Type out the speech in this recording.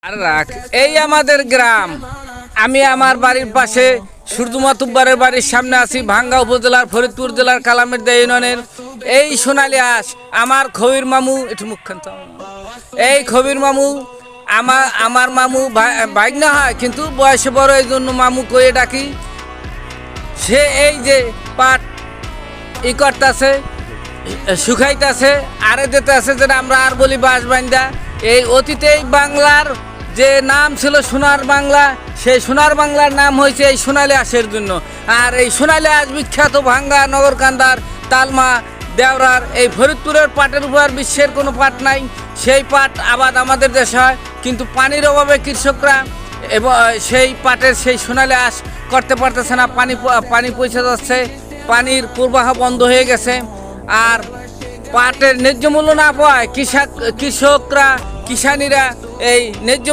আর রাখ এই আমাদের গ্রাম। আমি আমার বাড়ির পাশে সূর্য মাতুব্বারের বাড়ির সামনে আছি, ভাঙ্গা উপজেলার ফরিদপুর জেলার কালামেরদা ইউনিয়নের। এই সোনালী আঁশ আমার খবির মামু, একটু মুখখান তো। এই খবির মামু আমার মামু বাইক না হয়, কিন্তু বয়সে বড়, এই জন্য মামু কয়ে ডাকি। সে এই যে পাট ই করতেছে, শুকাইতেছে, আরে দিতে আছে, যেটা আমরা আর বলি বাঁশ বান্দা। এই অতীতেই বাংলার যে নাম ছিল সোনার বাংলা, সেই সোনার বাংলার নাম হয়েছে এই সোনালী আঁশের জন্য। আর এই সোনালী আঁশ বিখ্যাত ভাঙ্গা, নগরকান্দার, তালমা, দেওরার এই ফরিদপুরের পাটের উপর বিশ্বের কোনো পাট নাই। সেই পাট আবাদ আমাদের দেশে হয়, কিন্তু পানির অভাবে কৃষকরা এবং সেই পাটের সেই সোনালী আঁশ করতে পারতেছে না। পানি পৌঁছে যাচ্ছে, পানির প্রবাহ বন্ধ হয়ে গেছে। আর পাটের ন্যায্য মূল্য না পাওয়ায় কৃষকরা, কিষানীরা এই ন্যায্য